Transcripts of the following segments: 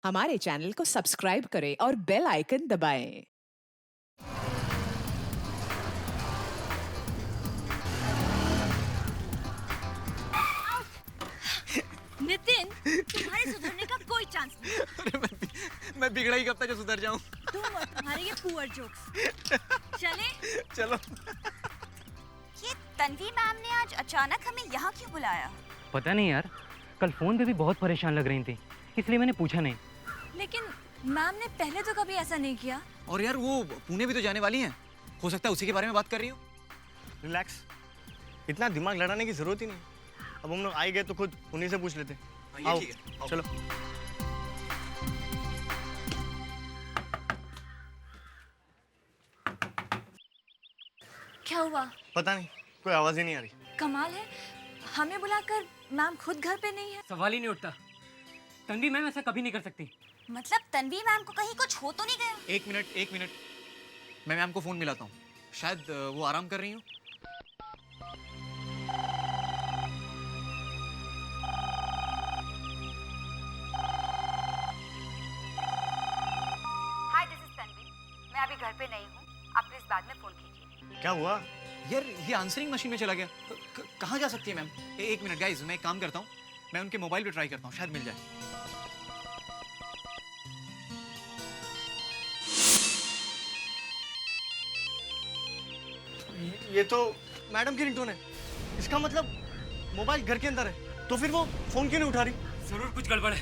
हमारे चैनल को सब्सक्राइब करें और बेल आइकन दबाएं। नितिन, तुम्हारे सुधरने का कोई चांस नहीं। अरे मैं बिगड़ा ही कब तक सुधर जाऊं? तुम और तुम्हारे ये पुअर जोक्स। चले? चलो। ये तन्वी मैम ने आज अचानक हमें यहाँ क्यों बुलाया? पता नहीं यार, कल फोन पे भी बहुत परेशान लग रही थी, इसलिए मैंने पूछा नहीं। लेकिन मैम ने पहले तो कभी ऐसा नहीं किया। और यार वो पुणे भी तो जाने वाली हैं, हो सकता है उसी के बारे में बात कर रही हो। रिलैक्स, इतना दिमाग लड़ाने की जरूरत ही नहीं। अब हम लोग आ ही गए तो खुद उन्हीं से पूछ लेते। आओ, चलो। क्या हुआ? पता नहीं, कोई आवाज ही नहीं आ रही। कमाल है, हमें बुलाकर मैम खुद घर पे नहीं है। सवाल ही नहीं उठता। तन्वी मैम ऐसा कभी नहीं कर सकती। मतलब तन्वी मैम को कहीं कुछ हो तो नहीं गया? एक मिनट, मैं मैम को फोन मिलाता हूँ, शायद वो आराम कर रही हूँ। हाय, दिस इज तन्वी। मैं अभी घर पे नहीं हूँ, आप प्लीज बाद में फोन कीजिए। क्या हुआ? यार ये आंसरिंग मशीन में चला गया। कहाँ जा सकती है मैम? एक मिनट गाइज, मैं एक काम करता हूँ, मैं उनके मोबाइल पे ट्राई करता हूँ, शायद मिल जाए। ये तो मैडम की रिंगटोन है। इसका मतलब मोबाइल घर के अंदर है, तो फिर वो फोन क्यों नहीं उठा रही? जरूर कुछ गड़बड़ है।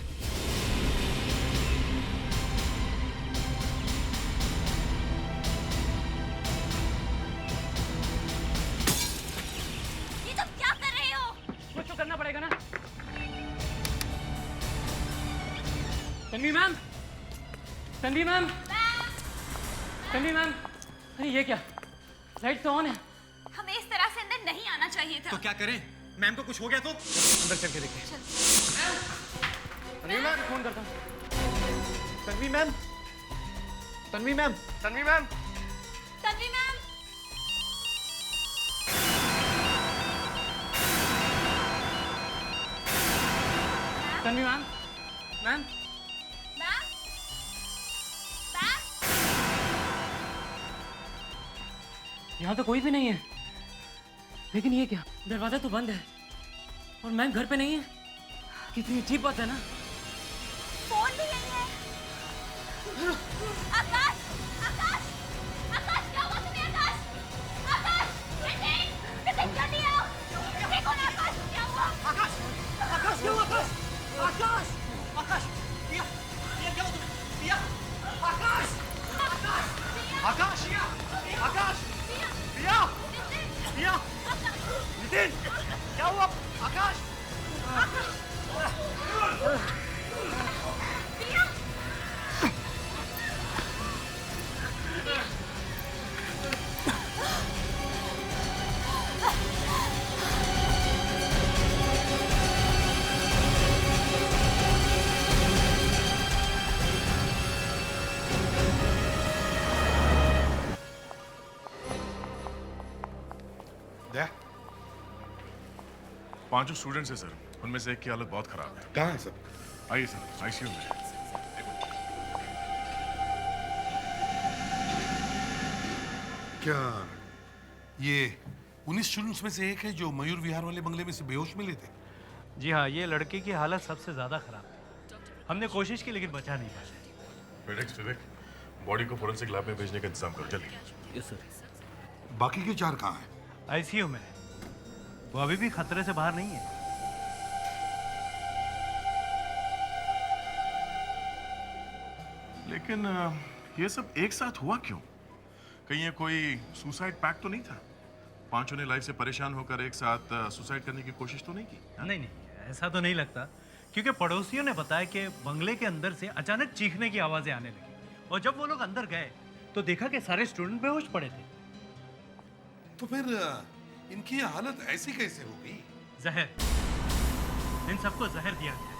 ये तुम क्या कर रहे हो? कुछ तो करना पड़ेगा ना। Tanvi ma'am, Tanvi ma'am, Tanvi ma'am, अरे ये क्या? लाइट तो ऑन है। हमें इस तरह से अंदर नहीं आना चाहिए था। तो क्या करें? मैम को कुछ हो गया तो अंदर चल के देखें। तन्वी मैम, फोन करता हूँ। Tanvi ma'am, Tanvi ma'am, Tanvi ma'am. Tanvi ma'am, Tanvi ma'am, ma'am, ma'am, ma'am. यहाँ तो कोई भी नहीं है। लेकिन ये क्या? दरवाजा तो बंद है और मैम घर पे नहीं है। कितनी अच्छी बात है ना। फोन भी नहीं है। आकाश, आकाश, आकाश, क्या हुआ तुम्हें? आकाश, आकाश, नितिन, नितिन जल्दी आओ। देखो ना आकाश, क्या हुआ? आकाश, आकाश क्या हुआ? आकाश, आकाश, आकाश, पिया, पिया क्या हुआ तुम्हें? पिया, आकाश, आकाश, आकाश, आकाश, पिया, पिया, नितिन, क्या हुआ? आकाश, दे। पांचों स्टूडेंट्स हैं सर, उनमें से एक की हालत बहुत खराब है। कहाँ है सब? आइए सर, आईसीयू में। क्या ये 19 स्टूडेंट्स में से एक है जो मयूर विहार वाले बंगले में से बेहोश मिले थे? जी हाँ, ये लड़के की हालत सबसे ज्यादा खराब है। हमने कोशिश की लेकिन बचा नहीं पाए। विवेक, बॉडी को फोरेंसिक लैब में भेजने का इंतजाम करो जल्दी। Yes sir. बाकी के 4 कहाँ हैं? आईसीयू में है। वो अभी भी खतरे से बाहर नहीं है। लेकिन ये सब एक साथ हुआ क्यों? कहीं ये कोई सुसाइड पैक्ट तो नहीं था? पांचों ने लाइफ से परेशान होकर एक साथ सुसाइड करने की कोशिश तो नहीं की? नहीं नहीं, ऐसा तो नहीं लगता, क्योंकि पड़ोसियों ने बताया कि बंगले के अंदर से अचानक चीखने की आवाजें आने लगी और जब वो लोग अंदर गए तो देखा कि सारे स्टूडेंट बेहोश पड़े थे। तो फिर इनकी ये हालत ऐसी कैसे हो गई? जहर, इन सबको जहर दिया गया,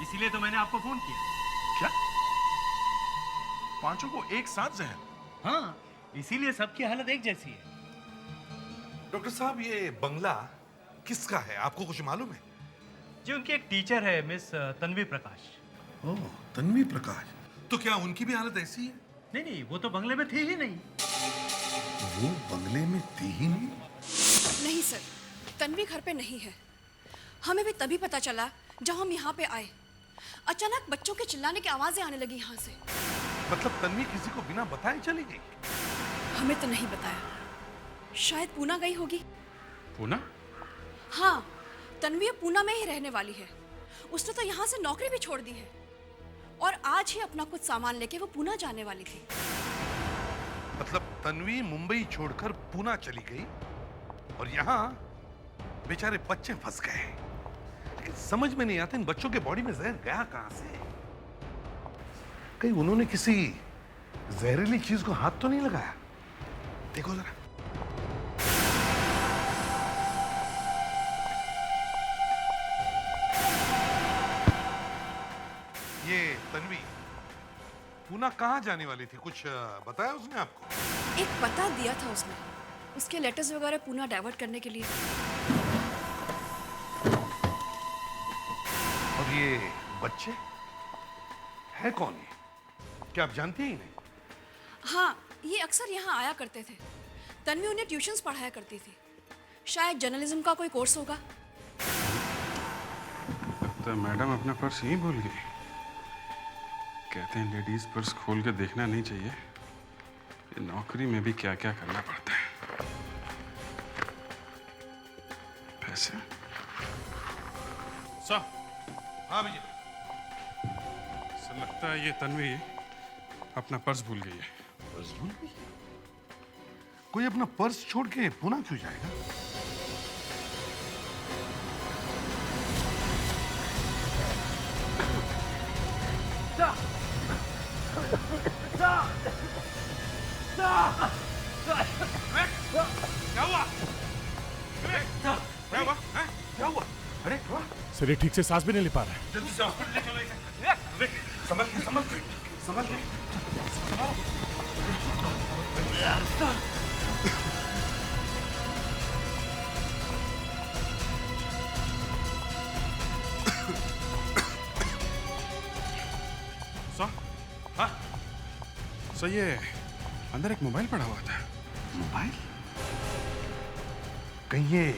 इसीलिए तो मैंने आपको फोन किया। क्या? पांचों को एक साथ जहर? हाँ, इसीलिए सबकी हालत एक जैसी है। डॉक्टर साहब, ये बंगला किसका है? आपको कुछ मालूम है? जी, उनकी एक टीचर है, मिस तन्वी प्रकाश। ओह, तन्वी प्रकाश, तो क्या उनकी भी हालत ऐसी है? नहीं नहीं, वो तो बंगले में थी ही नहीं। वो बंगले में थी ही नहीं? नहीं सर, तन्वी घर पे नहीं है। हमें भी तभी पता चला जब हम यहाँ पे आए। अचानक बच्चों के चिल्लाने की आवाजें आने लगी यहाँ से। मतलब तन्वी किसी को बिना बताए चली गई? हमें तो नहीं बताया। शायद पूना गई होगी। पूना? हाँ, तन्वी अब पूना में ही रहने वाली है। उसने तो यहाँ से नौकरी भी छोड़ दी है और आज ही अपना कुछ सामान लेके वो पूना जाने वाली थी। मतलब तन्वी मुंबई छोड़कर पूना चली गई और यहाँ बेचारे बच्चे फंस गए। लेकिन समझ में नहीं आता इन बच्चों के बॉडी में जहर गया कहां से? कहीं उन्होंने किसी जहरीली चीज को हाथ तो नहीं लगाया? देखो जरा। ये तन्वी पूना कहाँ जाने वाली थी? कुछ बताया उसने आपको? एक पता दिया था उसने, उसके लेटर्स वगैरह पूना डाइवर्ट करने के लिए। और ये बच्चे है कौन ये? क्या आप जानती ही नहीं? हाँ, ये अक्सर यहाँ आया करते थे। तन्वी उन्हें ट्यूशंस पढ़ाया करती थी। शायद जर्नलिज्म का कोई कोर्स होगा। तो मैडम अपना पर्स यहीं भूल गई। कहते हैं लेडीज पर्स खोल के देखना नहीं चाहिए। ये नौकरी में भी क्या क्या करना पड़ता है। पैसे? सर। हाँ भैया। सर लगता है ये तन्वी अपना पर्स भूल गई है। पर्स भूल गई? कोई अपना पर्स छोड़ के पूना क्यों जाएगा? क्या हुआ? क्या हुआ? क्या हुआ? अरे सर ये ठीक से सांस भी नहीं ले पा रहा है। जल्दी से हॉस्पिटल ले चलो इसे। संभल के, संभल के, संभल के। सर? हाँ? सर ये अंदर एक मोबाइल पड़ा हुआ था। मोबाइल? कहीं ये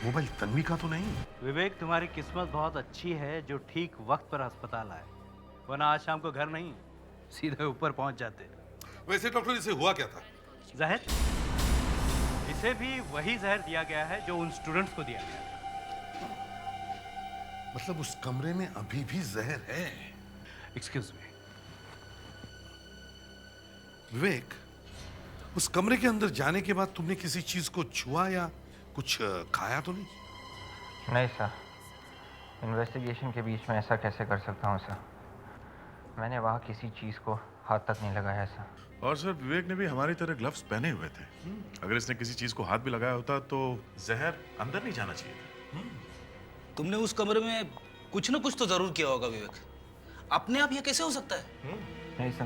मोबाइल तन्वी का तो नहीं? विवेक, तुम्हारी किस्मत बहुत अच्छी है जो ठीक वक्त पर अस्पताल आए, वरना आज शाम को घर नहीं सीधे ऊपर पहुंच जाते। वैसे डॉक्टर इसे हुआ क्या था? जहर? इसे भी वही जहर दिया गया है जो उन स्टूडेंट्स को दिया गया। मतलब उस कमरे में अभी भी जहर है? Excuse me. विवेक, उस कमरे के अंदर जाने के बाद तुमने किसी चीज को छुआ या कुछ खाया तो नहीं? नहीं सर, इन्वेस्टिगेशन के बीच में ऐसा कैसे कर सकता हूँ सर? मैंने वहाँ किसी चीज़ को हाथ तक नहीं लगाया सर। और सर विवेक ने भी हमारी तरह ग्लव्स पहने हुए थे। अगर इसने किसी चीज को हाथ भी लगाया होता तो जहर अंदर नहीं जाना चाहिए था। तुमने उस कमरे में कुछ ना कुछ तो जरूर किया होगा विवेक। अपने आप ये कैसे हो सकता है? नहीं सर,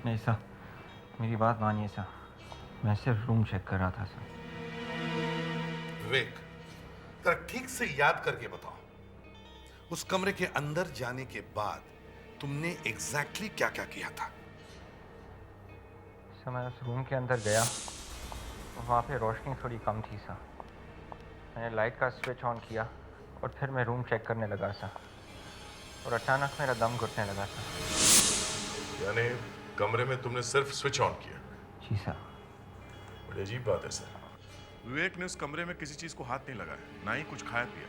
नहीं सर, मेरी बात मानिए सर। मैं सिर्फ रूम चेक कर रहा था सर। विवेक, जरा ठीक से याद करके बताओ, उस कमरे के अंदर जाने के बाद तुमने एग्जैक्टली क्या क्या किया था? सर मैं उस रूम के अंदर गया, वहाँ पे रोशनी थोड़ी कम थी सर। मैंने लाइट का स्विच ऑन किया और फिर मैं रूम चेक करने लगा सर, और अचानक मेरा दम घुटने लगा सर। यानी कमरे में तुमने सिर्फ स्विच ऑन किया? जी सर। बड़ी अजीब बात है सर। विवेक ने उस कमरे में किसी चीज को हाथ नहीं लगाया, ना ही कुछ खाया पिया,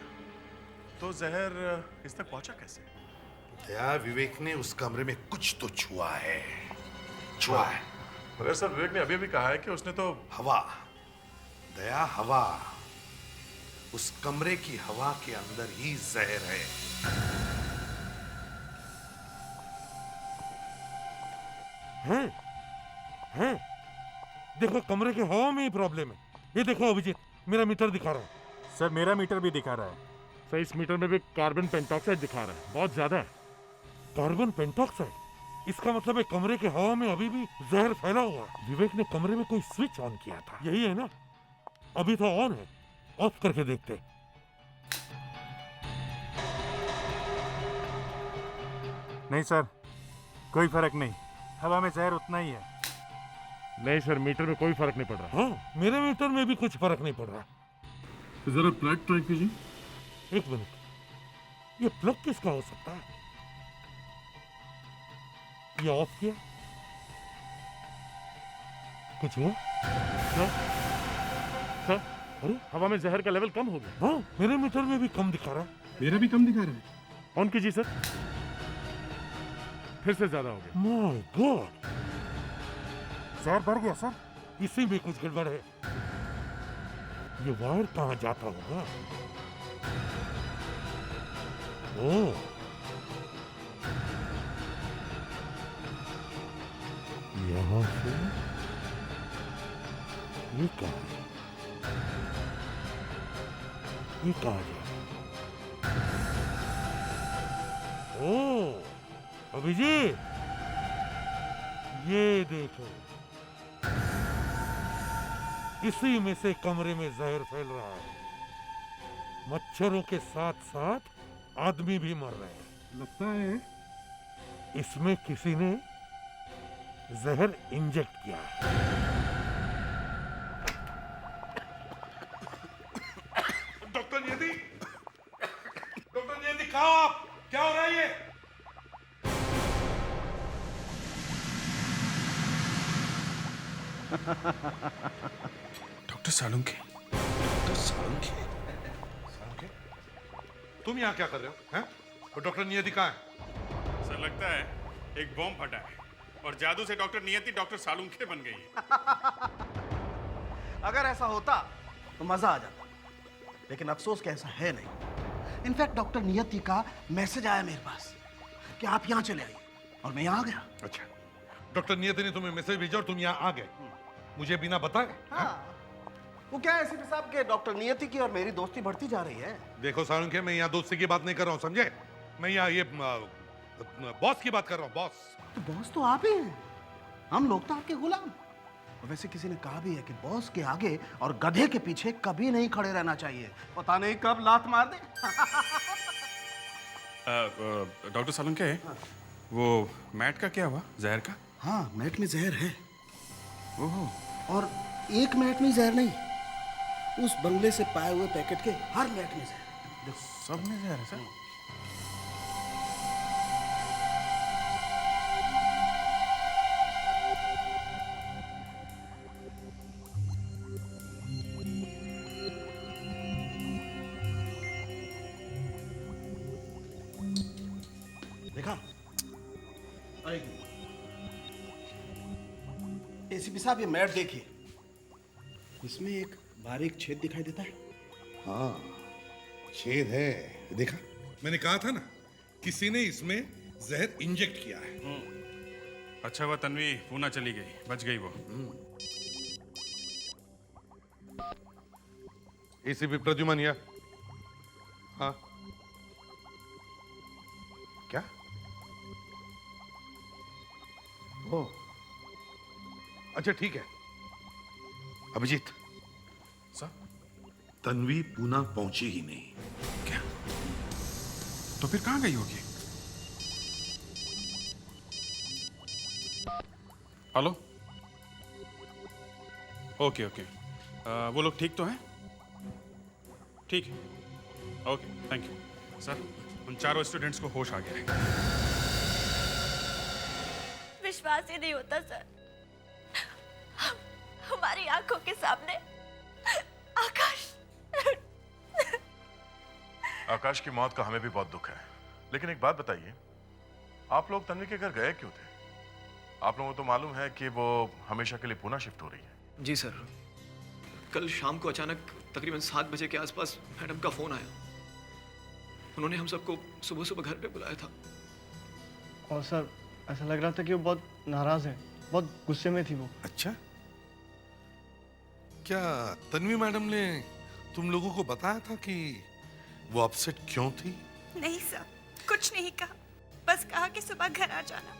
तो जहर इस तक पहुंचा कैसे? दया, विवेक ने उस कमरे में कुछ तो छुआ है, छुआ है। मगर सर विवेक ने अभी भी कहा है कि उसने तो हवा, दया हवा, उस कमरे की हवा के अंदर ही जहर है। हैं? देखो कमरे के हवा में ही प्रॉब्लम है। ये देखो अभिजीत, मेरा मीटर दिखा रहा है। सर मेरा मीटर भी दिखा रहा है। सर इस मीटर में भी कार्बन पेंटॉक्साइड दिखा रहा है, बहुत ज्यादा है। Carbon pentoxide? इसका मतलब है कमरे के हवा में अभी भी जहर फैला हुआ है। विवेक ने कमरे में कोई स्विच ऑन किया था, यही है ना? अभी तो ऑन है, ऑफ करके देखते। नहीं सर, कोई फर्क नहीं, हवा में जहर उतना ही है। नहीं सर, मीटर में कोई फर्क नहीं पड़ रहा। हाँ, मेरे मीटर में भी कुछ फर्क नहीं पड़ रहा। तो जरा प्लग ट्राई कीजिए। एक मिनट, ये प्लग किसका हो सकता है? ये ऑफ किया, कुछ हुआ? सर, अरे हवा में जहर का लेवल कम हो गया। हाँ, मेरे मीटर में भी कम दिखा रहा है। मेरा भी कम दिखा रहा है। ऑन कीजिए सर। फिर से ज्यादा हो गया। माय गॉड, जहर बढ़ गया सर। इसी में कुछ गड़बड़ है। ये वायर कहाँ जाता होगा? ओह, यहाँ से ये कहाँ है? ये कहाँ गया? ओह, अभिजीत, ये देखो, इसी में से कमरे में जहर फैल रहा है। मच्छरों के साथ साथ आदमी भी मर रहे हैं। लगता है इसमें किसी ने जहर इंजेक्ट किया है। डॉक्टर नियति, कहाँ हो आप? क्या हो रहा है ये? डॉक्टर सालुंखे। तुम यहाँ क्या कर रहे हो? हैं? और डॉक्टर नियति कहाँ है? सर लगता है एक बॉम्ब फटा है और जादू से डॉक्टर नियति डॉक्टर सालुंखे बन गई है। अगर ऐसा होता तो मजा आ जाता, लेकिन अफसोस कि ऐसा है नहीं। इनफैक्ट डॉक्टर नियति का मैसेज आया मेरे पास कि आप यहाँ चले आइए, और मैं यहाँ आ गया। अच्छा, डॉक्टर नियति ने तुम्हें मैसेज भेजा और तुम यहाँ आ गए, मुझे बिना बताए? हाँ, वो क्या है एसीपी साहब के डॉक्टर नियति की और मेरी दोस्ती बढ़ती जा रही है। देखो सालुंखे, मैं यहाँ दोस्ती की बात नहीं कर रहा हूँ, समझे? मैं यहाँ ये बॉस की बात कर रहा हूँ, बॉस। तो बॉस तो आप ही हैं, हम लोग तो आपके गुलाम। और वैसे किसी ने कहा भी है कि बॉस के आगे और गधे के पीछे कभी नहीं खड़े रहना चाहिए, पता नहीं कब लात मार दे। डॉक्टर सालुंखे, वो मैट का क्या हुआ, जहर का? हाँ, मैट में जहर है। ओहो। और एक मैट में जहर नहीं, उस बंगले से पाए हुए पैकेट के हर मैट में जहर। सब में जहर है सर? देखा? एसीपी साहब, ये मैट देखिए, इसमें एक बारीक छेद दिखाई देता है। हाँ, छेद है, देखा? मैंने कहा था ना, किसी ने इसमें जहर इंजेक्ट किया है। अच्छा हुआ तन्वी पूना चली गई, बच गई वो। एसीपी प्रद्युमन या? हाँ, क्या? ओ, अच्छा ठीक है। अभिजीत, सर? तन्वी पूना पहुंची ही नहीं। क्या? तो फिर कहाँ गई होगी? हेलो? ओके ओके, वो लोग ठीक तो हैं? ठीक है, ओके, थैंक यू। सर, उन चारों स्टूडेंट्स को होश आ गया है। विश्वास ही नहीं होता सर, हमारी आंखों के सामने आकाश की मौत का हमें भी बहुत दुख है, लेकिन एक बात बताइए, आप लोग तन्वी के घर गए क्यों थे? आप लोगों को तो मालूम है कि वो हमेशा के लिए पुणे शिफ्ट हो रही है। जी सर, कल शाम को अचानक तकरीबन 7 बजे के आसपास मैडम का फोन आया। उन्होंने हम सबको सुबह सुबह घर पे बुलाया था। और सर, ऐसा लग रहा था कि वो बहुत नाराज है, बहुत गुस्से में थी वो। अच्छा, क्या तन्वी मैडम ने तुम लोगों को बताया था कि वो अपसेट क्यों थी? नहीं सर, कुछ नहीं कहा, बस कहा कि सुबह घर आ जाना।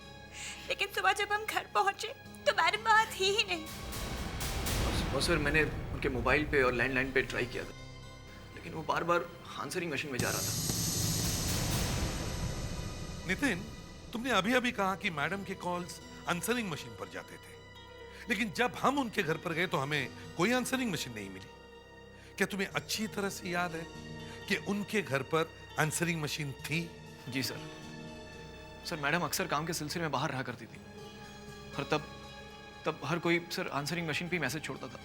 लेकिन सुबह जब हम घर पहुंचे तो मैडम वहां थी ही नहीं। और सर, मैंने उनके मोबाइल पे और लैंडलाइन पे ट्राई किया था, लेकिन वो बार बार आंसरिंग मशीन में जा रहा था। नितिन, तुमने अभी अभी कहा कि मैडम के कॉल्स आंसरिंग मशीन पर जाते थे, लेकिन जब हम उनके घर पर गए तो हमें कोई आंसरिंग मशीन नहीं मिली। क्या तुम्हें अच्छी तरह से याद है कि उनके घर पर आंसरिंग मशीन थी? जी सर। सर मैडम अक्सर काम के सिलसिले में बाहर रहा करती थी और तब हर कोई सर आंसरिंग मशीन पे मैसेज छोड़ता था।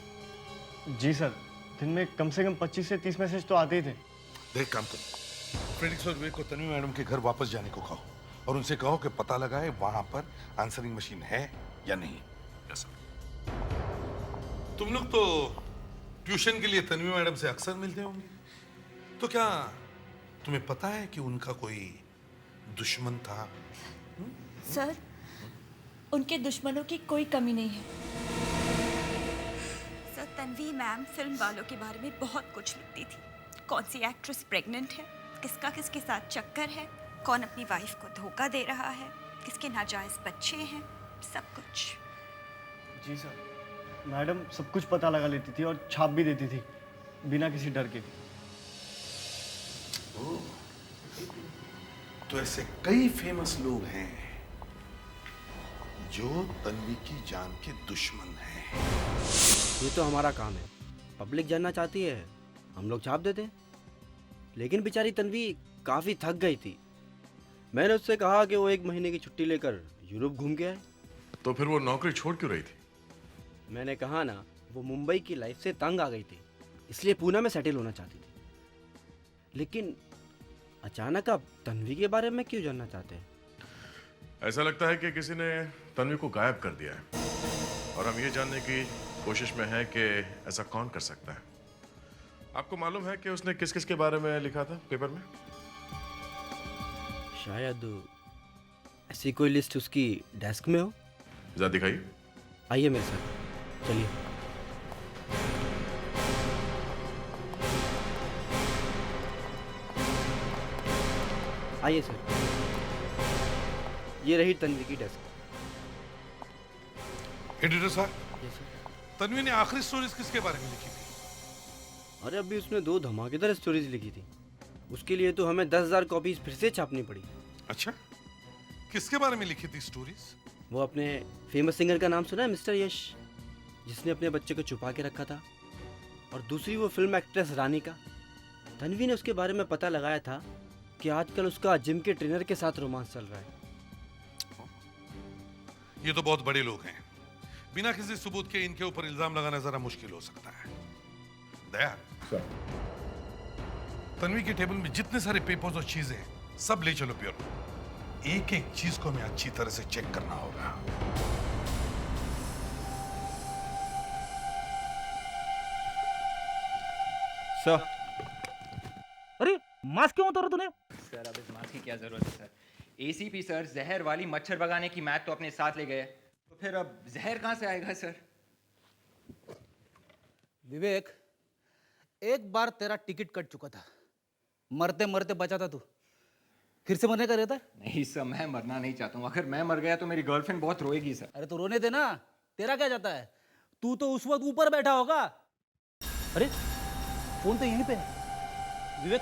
जी सर, दिन में कम से कम 25 से 30 मैसेज तो आते ही थे। देख काम करो, फ्रेडिक्स और विवेक को तन्वी मैडम के घर वापस जाने को कहो और उनसे कहो कि पता लगाए वहां पर आंसरिंग मशीन है या नहीं। Yes sir. तुम लोग तो ट्यूशन के लिए तन्वी मैडम से अक्सर मिलते होंगे, तो क्या तुम्हें पता है कि उनका कोई दुश्मन था? सर, उनके दुश्मनों की कोई कमी नहीं है। सर, तन्वी मैम फिल्म वालों के बारे में बहुत कुछ लिखती थी। कौन सी एक्ट्रेस प्रेग्नेंट है, किसका किसके साथ चक्कर है, कौन अपनी वाइफ को धोखा दे रहा है, किसके नाजायज बच्चे हैं, सब कुछ। जी सर, मैडम सब कुछ पता लगा लेती थी और छाप भी देती थी बिना किसी डर के। तो ऐसे कई फेमस लोग हैं जो तन्वी की जान के दुश्मन हैं। ये तो हमारा काम है, पब्लिक जानना चाहती है, हम लोग छाप देते। लेकिन बेचारी तन्वी काफ़ी थक गई थी। मैंने उससे कहा कि वो 1 महीने की छुट्टी लेकर यूरोप घूम के आए। तो फिर वो नौकरी छोड़ क्यों रही थी? मैंने कहा ना, वो मुंबई की लाइफ से तंग आ गई थी, इसलिए पूना में सेटल होना चाहती थी। लेकिन अचानक आप तन्वी के बारे में क्यों जानना चाहते हैं? ऐसा लगता है कि किसी ने तन्वी को गायब कर दिया है और हम ये जानने की कोशिश में हैं कि ऐसा कौन कर सकता है। आपको मालूम है कि उसने किस किस के बारे में लिखा था पेपर में? शायद ऐसी कोई लिस्ट उसकी डेस्क में हो। जरा दिखाइए। आइए मेरे साथ, चलिए। आइए सर, ये रही तन्वी की डेस्क। एडिटर साहब, तन्वी ने आखिरी स्टोरीज किसके बारे में लिखी थी? अरे अभी उसने 2 धमाकेदार स्टोरीज लिखी थी, उसके लिए तो हमें 10,000 कॉपीज फिर से छापनी पड़ी। अच्छा, किसके बारे में लिखी थी स्टोरीज? वो अपने फेमस सिंगर का नाम सुना है, मिस्टर यश, जिसने अपने बच्चे को छुपा के रखा था। और दूसरी वो फिल्म एक्ट्रेस रानी का। तन्वी ने उसके बारे में पता लगाया था कि आजकल उसका जिम के ट्रेनर के साथ रोमांस चल रहा है। ये तो बहुत बड़े लोग हैं, बिना किसी सबूत के इनके ऊपर इल्जाम लगाना जरा मुश्किल हो सकता है। दया, तन्वी के टेबल में जितने सारे पेपर्स और चीजें हैं सब ले चलो प्योर। एक एक चीज को हमें अच्छी तरह से चेक करना होगा। सर, अरे मास्क क्यों उतारा तूने? सर, अब इस मास्क की क्या जरूरत है सर? एसीपी सर जहर वाली मच्छर भगाने की मैट तो अपने साथ ले गए, तो फिर अब जहर कहाँ से आएगा सर? विवेक, एक बार तेरा टिकट कट चुका था, मरते मरते बचा था तू, फिर से मरने का रहता है? नहीं सर, मैं मरना नहीं चाहता हूँ। अगर मैं मर गया तो मेरी गर्लफ्रेंड बहुत रोएगी सर। अरे तो रोने दे ना, तेरा क्या जाता है? तू तो उस वक्त ऊपर बैठा होगा। अरे फोन तो यहीं पे है। विवेक,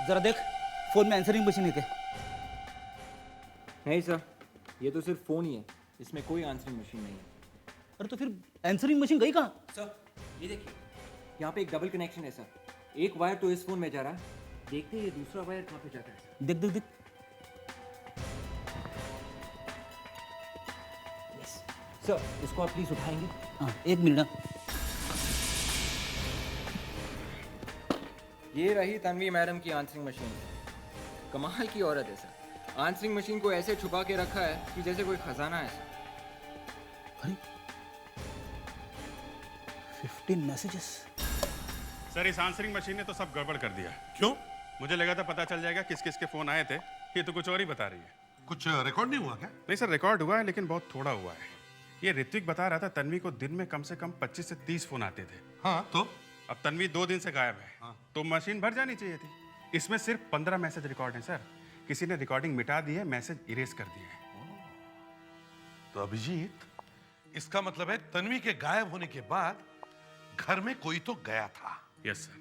जरा देख फोन में आंसरिंग मशीन है क्या? नहीं सर, ये तो सिर्फ फोन ही है, इसमें कोई आंसरिंग मशीन नहीं है। अरे तो फिर आंसरिंग मशीन गई कहाँ? सर ये देखिए, यहाँ पे एक डबल कनेक्शन है सर। एक वायर तो इस फोन में जा रहा है, देखते हैं ये दूसरा वायर कहाँ पे जाता है। देख देख देख। सर इसको आप प्लीज उठाएंगे? हाँ, 1 मिनट ना। ये रही तन्वी मैडम की आंसरिंग मशीन। कमाल की औरत है सर, आंसरिंग मशीन को ऐसे छुपा के रखा है कि जैसे कोई खजाना है सर। अरे 15 मैसेजेस। सर, इस आंसरिंग मशीन ने तो सब गड़बड़ कर दिया। क्यों? मुझे लगा था पता चल जाएगा किस किस के फोन आए थे, ये तो कुछ और ही बता रही है। कुछ रिकॉर्ड नहीं हुआ क्या? नहीं सर, रिकॉर्ड हुआ है लेकिन बहुत थोड़ा हुआ है। ये ऋत्विक बता रहा था तन्वी को दिन में कम से कम 25 से 30 फोन आते थे। हाँ तो? अब तन्वी 2 दिन से गायब है। हाँ। तो मशीन भर जानी चाहिए थी। इसमें सिर्फ 15 मैसेज रिकॉर्ड हैं सर। किसी ने रिकॉर्डिंग मिटा दी है, मैसेज इरेज कर दिए हैं। तो अभिजीत, इसका मतलब है तन्वी के गायब होने के बाद घर में कोई तो गया था। यस सर,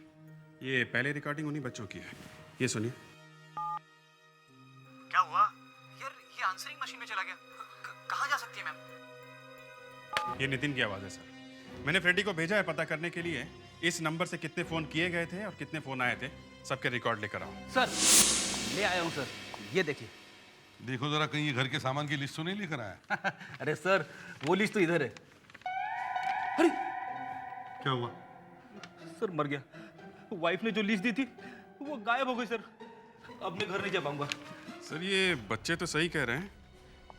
ये पहले रिकॉर्डिंग उन्हीं बच्चों की है। ये सुनिए। क्या हुआ? यार ये आंसरिंग मशीन में चला गया। कहाँ जा सकती है मैम? ये नितिन की आवाज़ है सर। मैंने फ्रेडी को भेजा है पता करने के लिए इस नंबर से कितने फ़ोन किए गए थे और कितने फ़ोन आए थे, सबके रिकॉर्ड लेकर आओ। सर ले आया हूँ सर, ये देखिए। देखो जरा कहीं ये घर के सामान की लिस्ट तो नहीं लेकर आया। अरे सर वो लिस्ट तो इधर है। अरे क्या हुआ? सर मर गया। वाइफ ने जो लिस्ट दी थी वो गायब हो गई सर। अब मैं घर नहीं जा पाऊंगा। सर ये बच्चे तो सही कह रहे हैं।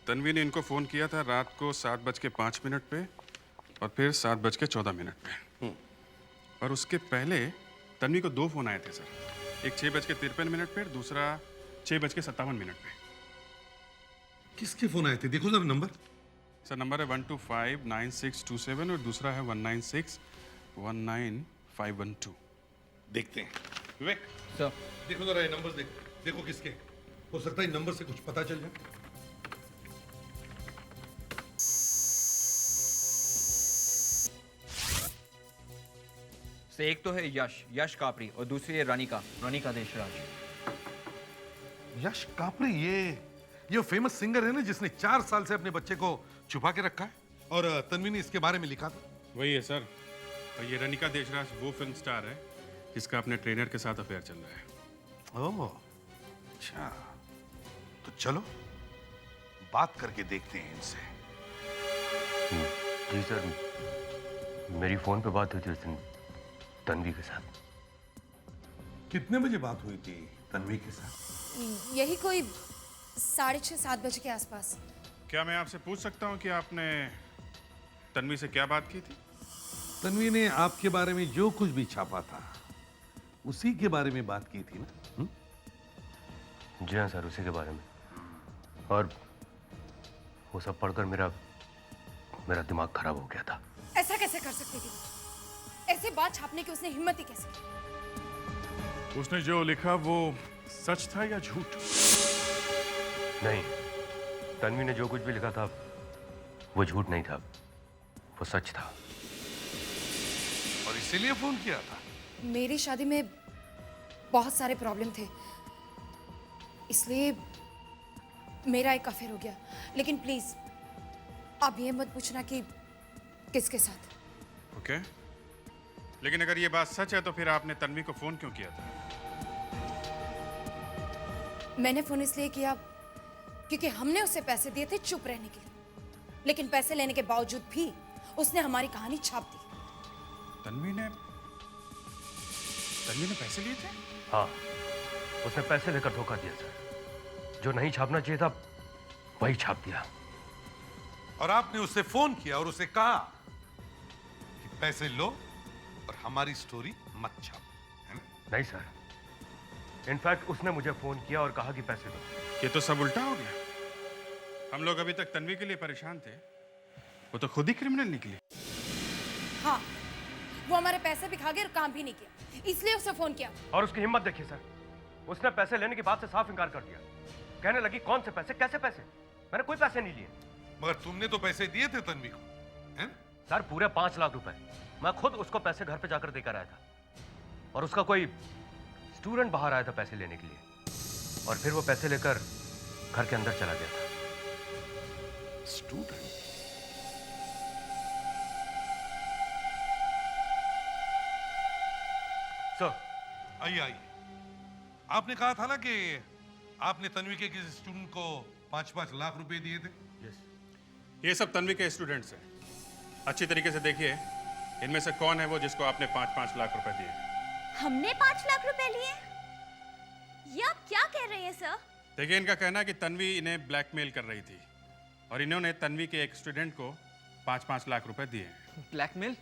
तन्वी ने इनको फ़ोन किया था रात को 7:05 पे और फिर 7:14 पे। और उसके पहले तन्वी को 2 फ़ोन आए थे सर, एक 6:53 पे, दूसरा 6:57 पे। किसके फोन आए थे? देखो जरा नंबर। सर नंबर है 1259627 और दूसरा है 196195112। देखते हैं। विवेक सर देखो जरा ये नंबर देखो किसके। हो सकता है इन नंबर से कुछ पता चल जाए। से एक तो है यश कापड़ी और दूसरी है रानिका देशराज। यश कापड़ी ये फेमस सिंगर है ना जिसने 4 साल से अपने बच्चे को छुपा के रखा है और तन्वी ने इसके बारे में लिखा था। वही है सर। और ये रानिका देशराज वो फिल्म स्टार है जिसका अपने ट्रेनर के साथ अफेयर चल रहा है। ओह अच्छा, तो चलो बात करके देखते हैं इनसे। जी सर, मेरी फोन पे बात हुई थी उस दिन तन्वी के साथ। कितने बजे बात हुई थी तन्वी के साथ? यही कोई 6:30-7 बजे के आसपास। क्या मैं आपसे पूछ सकता हूँ कि आपने तन्वी से क्या बात की थी? तन्वी ने आपके बारे में जो कुछ भी छापा था उसी के बारे में बात की थी ना? जी हाँ सर, उसी के बारे में। और वो सब पढ़कर मेरा दिमाग खराब हो गया था। ऐसा कैसे कर सकती थी? ऐसे बात छापने की उसने हिम्मत ही कैसे की? उसने जो लिखा वो सच था या झूठ? नहीं, तन्वी ने जो कुछ भी लिखा था वो झूठ नहीं था, वो सच था। और इसीलिए फोन किया था? मेरी शादी में बहुत सारे प्रॉब्लम थे, इसलिए मेरा एक अफेयर हो गया। लेकिन प्लीज आप ये मत पूछना कि किसके साथ। ओके, लेकिन अगर ये बात सच है तो फिर आपने तन्वी को फोन क्यों किया था? मैंने फोन इसलिए किया क्योंकि हमने उसे पैसे दिए थे चुप रहने के लिए, लेकिन पैसे लेने के बावजूद भी उसने हमारी कहानी छाप दी। तन्वी ने पैसे लिए थे? हाँ, उसने पैसे लेकर धोखा दिया सर। जो नहीं छापना चाहिए था वही छाप दिया। और आपने उसे फोन किया और उसे कहा कि पैसे लो और हमारी स्टोरी मत छापो, है ना? नहीं सर, इनफैक्ट उसने मुझे फोन किया और कहा कि पैसे दो। ये तो सब उल्टा हो गया। हम लोग अभी तक तन्वी के लिए परेशान थे, वो तो खुद ही क्रिमिनल निकली। हाँ, वो हमारे पैसे भी खा गए और काम भी नहीं किया, इसलिए उसे फोन किया। और उसकी हिम्मत देखिए सर, उसने पैसे लेने की बात से साफ इनकार कर दिया। कहने लगी कौन से पैसे, कैसे पैसे? मैंने कोई पैसे नहीं लिए। मगर तुमने तो पैसे दिए थे तन्वी को, हैं? सर पूरे 5 लाख रुपए मैं खुद उसको पैसे घर पे जाकर देकर आया था। और उसका कोई स्टूडेंट बाहर आया था पैसे लेने के लिए, और फिर वो पैसे लेकर घर के अंदर चला गया था। स्टूडेंट? सर आइए। आपने कहा था ना कि आपने तन्वी के किसी स्टूडेंट को 5-5 लाख रुपए दिए थे। ये सब तन्वी के स्टूडेंट्स हैं। अच्छी तरीके से देखिए इनमें से कौन है वो जिसको आपने 5-5 लाख रुपए दिए। हमने 5 लाख रुपए लिए? ये आप क्या कह रहे हैं सर? देखिए, इनका कहना है कि तन्वी इन्हें ब्लैकमेल कर रही थी और इन्होंने तन्वी के एक स्टूडेंट को 5-5 लाख रुपए दिए। ब्लैकमेल?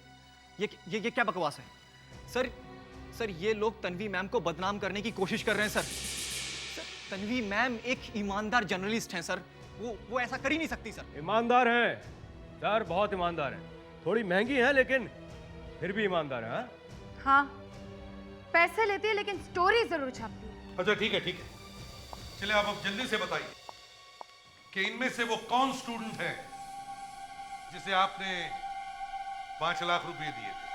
ये क्या बकवास है? सर ये लोग तन्वी मैम को बदनाम करने की कोशिश कर रहे हैं सर। तन्वी मैम एक ईमानदार जर्नलिस्ट हैं सर, वो ऐसा कर ही नहीं सकती सर। ईमानदार है सर, बहुत ईमानदार है। थोड़ी महंगी है लेकिन फिर भी ईमानदार है। हाँ, पैसे लेती है लेकिन स्टोरी जरूर छापती है। अच्छा ठीक है। चलिए आप अब जल्दी से बताइए कि इनमें से वो कौन स्टूडेंट है जिसे आपने 5 लाख रुपए दिए थे?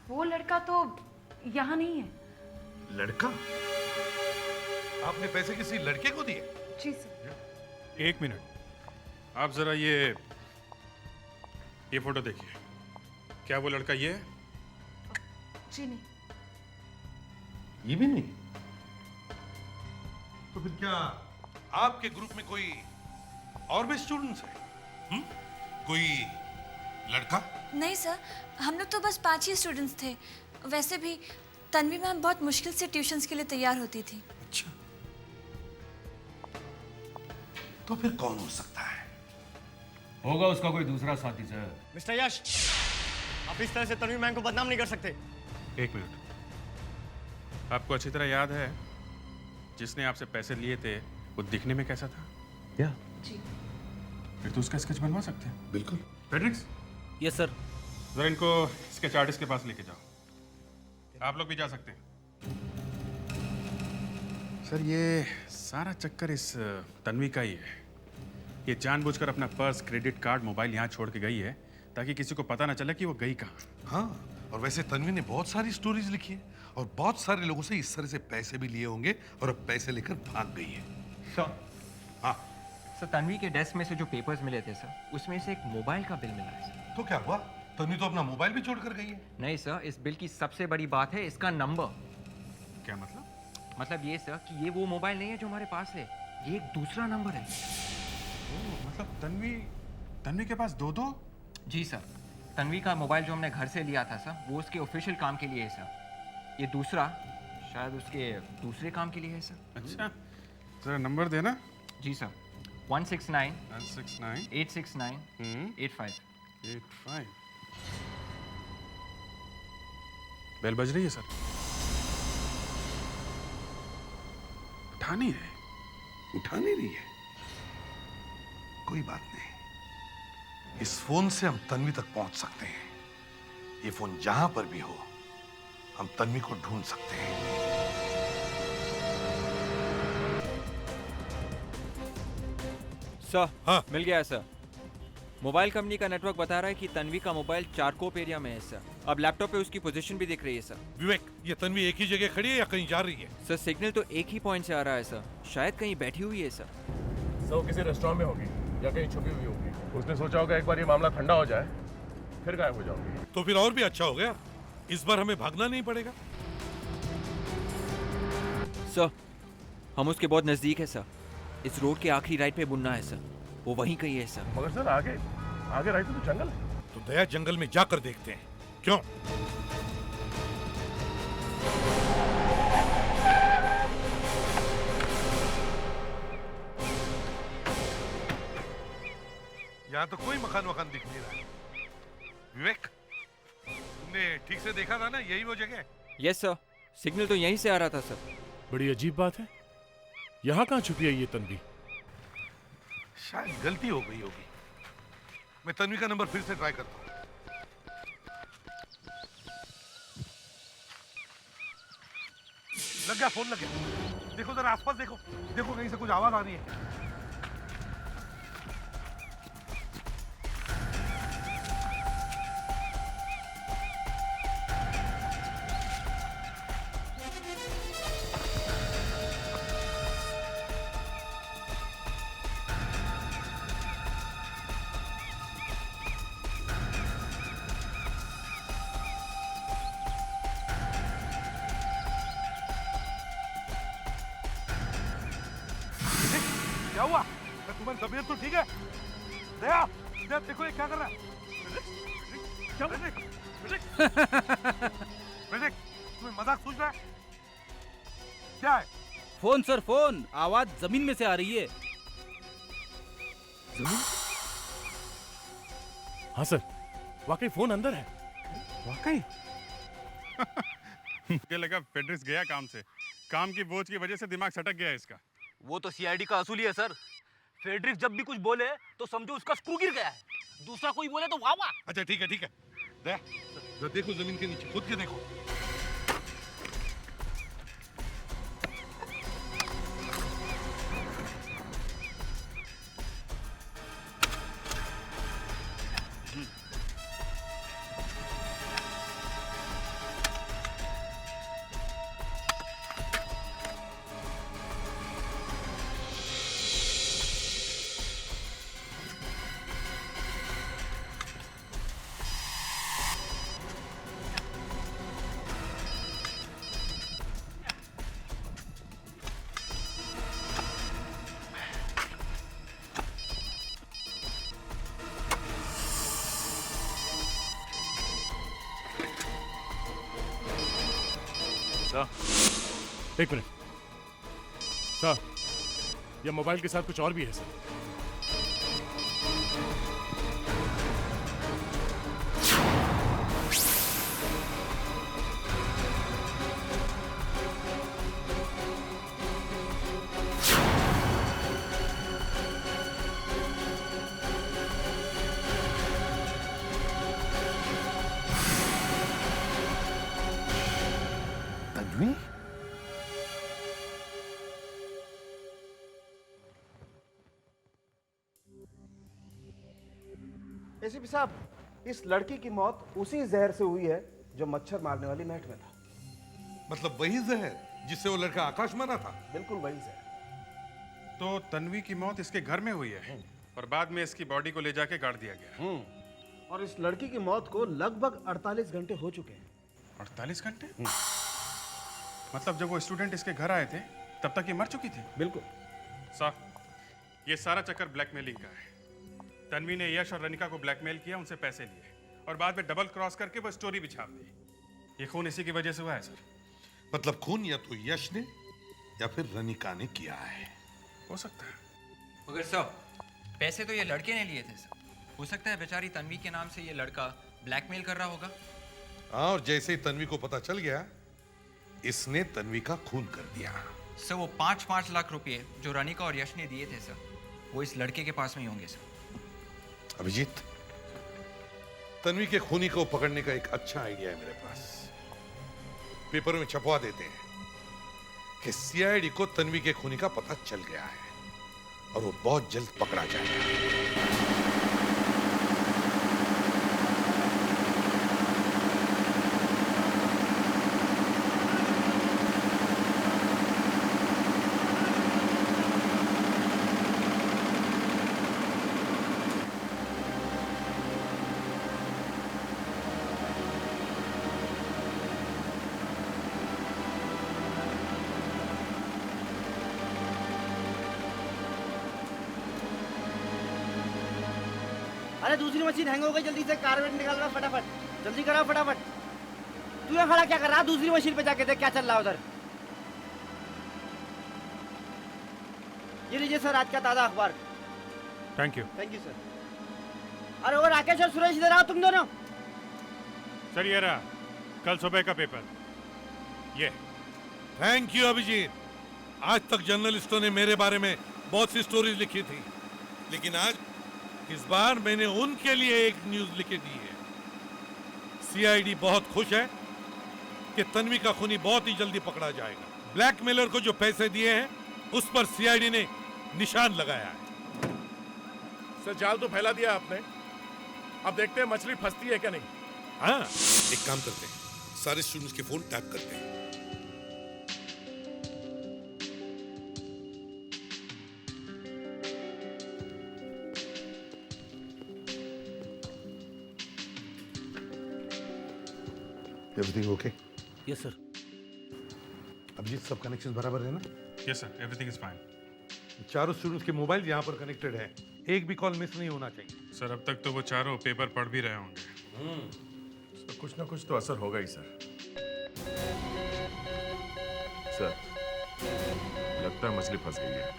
वो लड़का तो यहाँ नहीं है। लड़का? आपने पैसे किसी लड़के को दिए? जी सर। एक मिनट, आप जरा ये फोटो देखिए। क्या वो लड़का ये है? जी नहीं। ये भी नहीं? तो फिर क्या आपके ग्रुप में कोई और भी स्टूडेंट्स हैं? कोई लड़का? नहीं सर, हम लोग तो बस 5 ही स्टूडेंट्स थे। वैसे भी तन्वी मैम बहुत मुश्किल से ट्यूशन्स के लिए तैयार होती थी। अच्छा, तो फिर कौन हो सकता है? होगा उसका कोई दूसरा साथी सर। मिस्टर यश, आप इस तरह से तन्वी मैम को बदनाम नहीं कर सकते। एक मिनट, आपको अच्छी तरह याद है जिसने आपसे पैसे लिए थे वो दिखने में कैसा था? या जी। फिर तो उसका स्केच बनवा सकते हैं। बिल्कुल। फेड्रिक्स? Yes sir. जरा इनको स्केच आर्टिस्ट के पास लेके जाओ। आप लोग भी जा सकते हैं। सर, ये सारा चक्कर इस तन्वी का ही है। ये जानबूझकर अपना पर्स, क्रेडिट कार्ड, मोबाइल यहाँ छोड़ के गई है ताकि किसी को पता ना चले कि वो गई कहाँ। हाँ, और वैसे तन्वी ने बहुत सारी स्टोरीज लिखी है और बहुत सारे लोगों से इस तरह से पैसे भी लिए होंगे और अब पैसे लेकर भाग गई है। सर, हाँ सर, तन्वी के डेस्क में से जो पेपर्स मिले थे सर, उसमें से एक मोबाइल का बिल मिला है सर। तो क्या हुआ? तन्वी तो अपना मोबाइल भी छोड़ कर गई है। नहीं सर, इस बिल की सबसे बड़ी बात है इसका नंबर। क्या मतलब? मतलब ये सर कि ये वो मोबाइल नहीं है जो हमारे पास है, ये एक दूसरा नंबर है। मतलब तन्वी के पास दो? जी सर, तन्वी का मोबाइल जो हमने घर से लिया था सर, वो उसके ऑफिशियल काम के लिए है सर। ये दूसरा शायद उसके दूसरे काम के लिए है सर। अच्छा, जरा नंबर देना। जी सर, 169 869 85। बेल बज रही है सर। उठा नहीं रहे। उठा नहीं रही है? कोई बात नहीं, इस फोन से हम तन्वी तक पहुंच सकते हैं। ये फोन जहां पर भी हो, हम तन्वी को ढूंढ सकते हैं। सर, हाँ मिल गया है सर। मोबाइल कंपनी का नेटवर्क बता रहा है कि तन्वी का मोबाइल चारकोप एरिया में है सर। अब लैपटॉप पे उसकी पोजीशन भी दिख रही है सर। विवेक, ये तन्वी एक ही जगह खड़ी है या कहीं जा रही है? सर, सिग्नल तो एक ही पॉइंट से आ रहा है सर, शायद कहीं बैठी हुई है सर। वो किसी रेस्टोरेंट में होगी या कहीं छुपी हुई होगी। उसने सोचा होगा एक बार ये मामला ठंडा हो जाए फिर गायब हो जाओगी। तो फिर और भी अच्छा हो गया, इस बार हमें भागना नहीं पड़ेगा। सर, हम उसके बहुत नजदीक है सर। इस रोड के आखिरी राइट पे बुनना है सर, वो वहीं कहीं है सर। मगर सर आगे राइट पे तो जंगल है। तो दया जंगल में जाकर देखते हैं। क्यों? यहाँ तो कोई मकान वकान दिख नहीं रहा। विवेक, तुमने ठीक से देखा था ना, यही वो जगह? यस सर, सिग्नल तो यहीं से आ रहा था सर। बड़ी अजीब बात है, यहाँ कहाँ छुपी है ये तन्वी? शायद गलती हो गई होगी। मैं तन्वी का नंबर फिर से ट्राई करता हूँ। लग गया, फोन लग गया। देखो जरा आसपास देखो, देखो कहीं से कुछ आवाज आ रही है। क्या हुआ? तुम्हारी तबीयत तो ठीक है? दया, दया देखो ये क्या कर रहा है? क्या तुम्हें मजाक सूझ रहा है? क्या है? Phone sir, phone. आवाज जमीन में से आ रही है। जमीन? हाँ सर, वाकई फोन अंदर है। वाकई? मुझे लगा फेड्रिक्स गया काम से। काम की बोझ की वजह से दिमाग सटक गया इसका। वो तो सीआईडी का असूली है सर। फेड्रिक्स जब भी कुछ बोले तो समझो उसका स्क्रू गिर गया है। दूसरा कोई बोले तो वाह वाह। अच्छा ठीक है, ठीक है। दया, जरा देखो जमीन के नीचे, खुद के देखो। सर एक मिनट सर, ये मोबाइल के साथ कुछ और भी है सर। तन्वी? एसीपी साहब, इस लड़की की मौत उसी जहर से हुई है जो मच्छर मारने वाली नेट में था। मतलब वही जहर जिससे वो लड़का आकाश मरा था? बिल्कुल वही जहर। तो तन्वी की मौत इसके घर में हुई है और बाद में इसकी बॉडी को ले जाके गाड़ दिया गया। और इस लड़की की मौत को लगभग 48 घंटे हो चुके हैं। 48 घंटे? मतलब जब वो स्टूडेंट इसके घर आए थे तब तक ये मर चुकी थी? बिल्कुल। साहब ये सारा चक्कर ब्लैकमेलिंग का है। तन्वी ने यश और रनिका को ब्लैकमेल किया, उनसे पैसे लिए और बाद में डबल क्रॉस करके वो स्टोरी भी छाप दी। ये खून इसी की वजह से हुआ है सर। मतलब खून या तो यश ने या फिर रनिका ने किया है। हो सकता है। मगर सर पैसे तो ये लड़के ने लिए थे सर। हो सकता है बेचारी तन्वी के नाम से ये लड़का ब्लैकमेल कर रहा होगा। हाँ, और जैसे ही तन्वी को पता चल गया इसने तन्वी का खून कर दिया। सर वो 5-5 लाख रुपए जो रनिका और यश ने दिए थे सर, वो इस लड़के के पास में ही होंगे सर। अभिजीत, तन्वी के खूनी को पकड़ने का एक अच्छा आइडिया है मेरे पास। पेपरों में छपवा देते हैं कि सीआईडी को तन्वी के खूनी का पता चल गया है और वो बहुत जल्द पकड़ा जाएगा। अरे दूसरी मशीन हैंग हो गई, जल्दी से कार्बेट निकाल रहा, फटाफट जल्दी करो फटाफट। तू यहाँ खड़ा क्या कर रहा? दूसरी मशीन पे जाके देख क्या चल रहा है उधर। ये लीजिए सर आज का ताजा अखबार। Thank you. Thank you sir. अरे वो राकेश और सुरेश इधर आओ तुम दोनों। सर ये रहा कल सुबह का पेपर। ये थैंक यू अभिजीत। आज तक जर्नलिस्टों ने मेरे बारे में बहुत सी स्टोरीज लिखी थी, लेकिन आज इस बार मैंने उनके लिए एक न्यूज लिखी दी है। सीआईडी बहुत खुश है कि तन्वी का खूनी बहुत ही जल्दी पकड़ा जाएगा। ब्लैकमेलर को जो पैसे दिए हैं उस पर सीआईडी ने निशान लगाया है। सर जाल तो फैला दिया आपने, अब देखते हैं मछली फंसती है क्या नहीं। हाँ, एक काम करते हैं, सारे स्टूडेंट्स के फोन टैप करते हैं। Everything okay? Yes sir. Abhijit सब कनेक्शन बराबर है ना? Yes sir, everything is fine. चारों स्टूडेंट्स के मोबाइल यहाँ पर कनेक्टेड है, एक भी कॉल मिस नहीं होना चाहिए। सर अब तक तो वो चारों पेपर पढ़ भी रहे होंगे। तो कुछ ना कुछ तो असर होगा ही सर। सर लगता है मछली फंस गई है।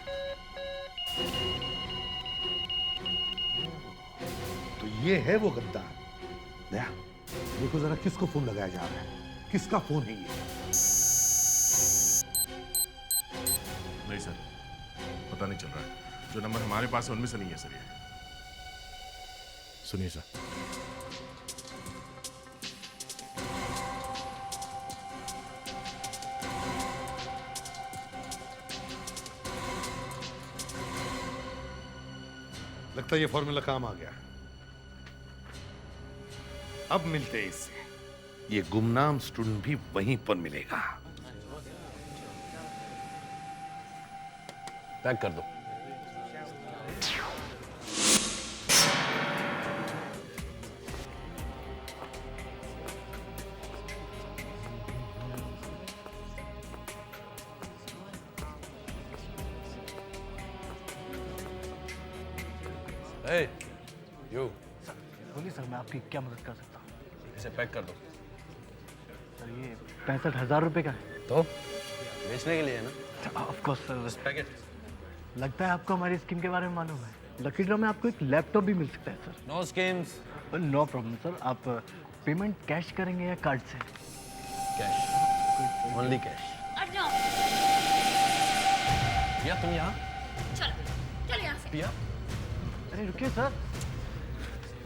तो ये है वो गद्दार। दया देखो जरा किसको फोन लगाया जा रहा है, किसका फोन है ये? नहीं सर, पता नहीं चल रहा है। जो नंबर हमारे पास है उनमें से नहीं है सर ये। सुनिए सर। लगता है ये फॉर्मूला काम आ गया। अब मिलते हैं इससे। ये गुमनाम स्टूडेंट भी वहीं पर मिलेगा। पैक कर दो। यू बोलिए सर, मैं आपकी क्या मदद कर सकता हूँ? इसे पैक कर दो। सर ये 65,000 रुपए का है। तो बेचने के लिए है ना? Of course sir. लगता है आपको हमारी स्कीम के बारे में मालूम है। लकी ड्रॉ में आपको एक लैपटॉप भी मिल सकता है sir. No schemes. No problem sir. आप पेमेंट कैश करेंगे या कार्ड से? Cash, only cash. पिया तुम यहाँ? चल यहाँ से। पिया अरे रुकिए सर।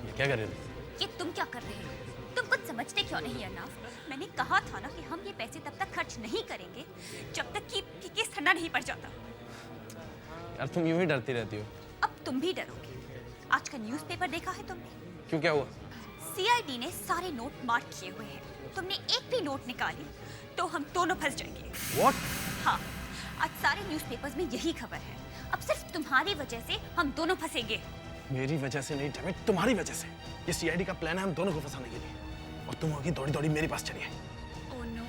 ये क्या कर रहे थे? ये तुम क्या कर रहे हो? तुम कुछ समझते क्यों नहीं अरनाफ? मैंने कहा था ना कि हम ये पैसे तब तक खर्च नहीं करेंगे जब तक कि केस ठंडा नहीं पड़ जाता। यार तुम यूं ही डरती रहती हो। अब तुम भी डरोगे। आज का न्यूज़पेपर देखा है तुमने? क्यों, क्या हुआ? सीआईडी ने सारे नोट मार्क किए हुए हैं। तुमने एक भी नोट निकाली तो हम दोनों फंस जाएंगे। What? हाँ, आज सारे न्यूज़पेपर्स में यही खबर है। अब सिर्फ तुम्हारी वजह से हम दोनों फंसेंगे। मेरी वजह से नहीं डैमेट, तुम्हारी वजह से। ये सीआईडी का प्लान है हम दोनों को फंसाने के लिए, और तुम होगी दौड़ी दौड़ी मेरे पास चली है। Oh no.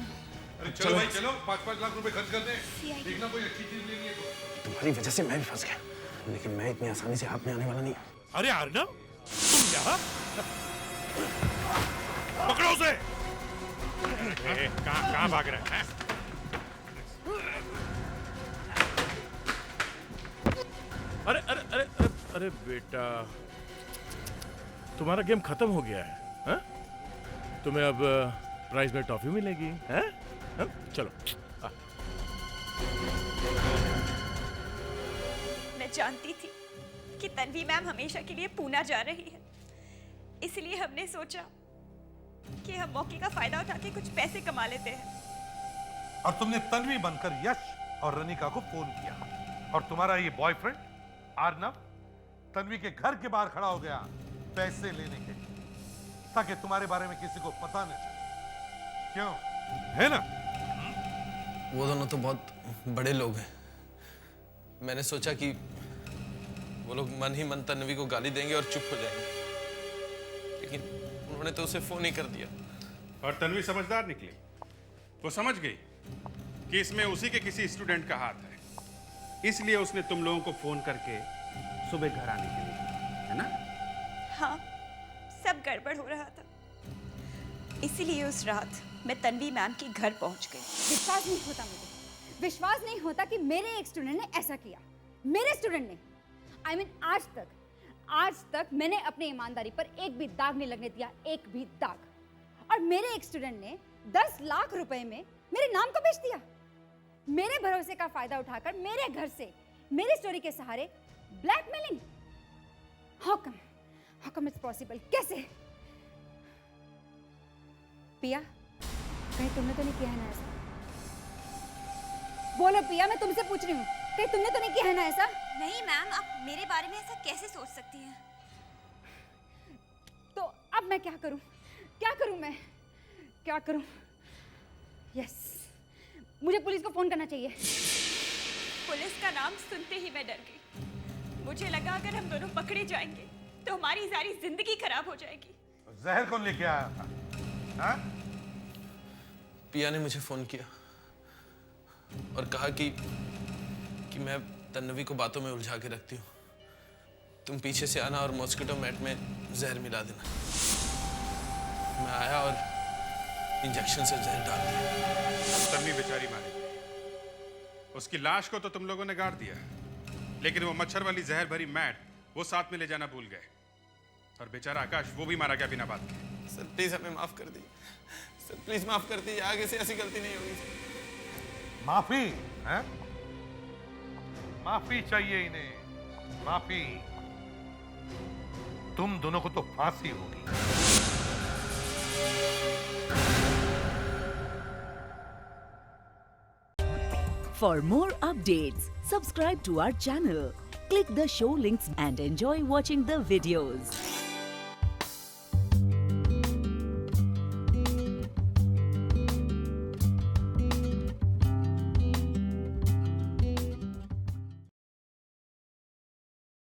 अरे चलो भाई चलो, 5-5 लाख रुपए खर्च कर दें। देखना कोई अच्छी चीज लेनी है तो। तुम्हारी वजह से मैं भी फंस गया, लेकिन मैं इतनी आसानी से हाथ में आने वाला नहीं। अरे अर्नब, तुम यहाँ? पकड़ो उसे। कहाँ भाग रहा है? अरे अरे अरे अरे अरे बेटा, तुम्हारा गेम खत्म हो गया है, हा? तुम्हें अब प्राइज में टॉफी मिलेगी, हैं? हाँ? चलो। मैं जानती थी कि तन्वी मैम हमेशा के लिए पूना जा रही है, इसलिए हमने सोचा कि हम मौके का फायदा उठा के कुछ पैसे कमा लेते हैं। और तुमने तन्वी बनकर यश और रनिका को फोन किया, और तुम्हारा ये बॉयफ्रेंड अर्नब तन्वी के घर के बाहर खड़ा हो गया पैसे लेने के लिए, ताकि तुम्हारे बारे में किसी को पता न चले। क्यों, है ना? वो दोनों तो बहुत बड़े लोग हैं। मैंने सोचा कि वो लोग मन ही मन तन्वी को गाली देंगे और चुप हो जाएंगे, लेकिन उन्होंने तो उसे फोन ही कर दिया। और तन्वी समझदार निकली। वो समझ गई कि इसमें उसी के किसी स्टूडेंट का हाथ है, इसलिए उसने तुम लोगों को फोन करके सुबह घर आने के लिए कहा, है ना? हाँ, सब गड़बड़ हो रहा था, इसीलिए उस रात मैं तन्वी मैम के घर पहुंच गई। विश्वास नहीं होता मुझे, विश्वास नहीं होता कि मेरे एक स्टूडेंट ने ऐसा किया। मेरे स्टूडेंट ने, I mean, आज तक मैंने अपनी ईमानदारी पर एक भी दाग नहीं लगने दिया, एक भी दाग। और मेरे एक स्टूडेंट ने 10 लाख रुपए में मेरे नाम को बेच दिया। मेरे भरोसे का फायदा उठाकर मेरे घर से मेरी स्टोरी के सहारे blackmailing. How come it's possible? कैसे? पिया, कहीं तुमने तो नहीं किया है ना ऐसा? बोलो पिया, मैं तुमसे पूछ रही हूँ, कहीं तुमने तो नहीं किया है ना ऐसा? नहीं मैम, आप मेरे बारे में ऐसा कैसे सोच सकती हैं? तो अब मैं क्या करूं? क्या करूं मैं? क्या करूं? यस, मुझे पुलिस को फोन करना चाहिए। पुलिस का नाम सुनते ही मैं डर गई। मुझे लगा अगर हम दोनों पकड़े जाएंगे तो हमारी सारी जिंदगी खराब हो जाएगी। जहर कौन लेके आया था? हाँ? पिया ने मुझे फोन किया और कहा कि मैं तन्वी को बातों में उलझा के रखती हूँ। तुम पीछे से आना और मॉस्किटो मैट में जहर मिला देना। मैं आया और इंजेक्शन से जहर डाल दिया। तन्वी बेचारी मारी गई। उसकी लाश को तो तुम लोगों ने गाड़ दिया, लेकिन वो मच्छर वाली जहर भरी मैट वो साथ में ले जाना भूल गए, और बेचारा आकाश वो भी मारा गया बिना बात के। सर प्लीज हमें माफ कर दी, सर प्लीज माफ कर दी, आगे से ऐसी गलती नहीं होगी। माफी है? माफी चाहिए इन्हें, माफी। तुम दोनों को तो फांसी होगी। For more updates, subscribe to our channel, click the show links and enjoy watching the videos.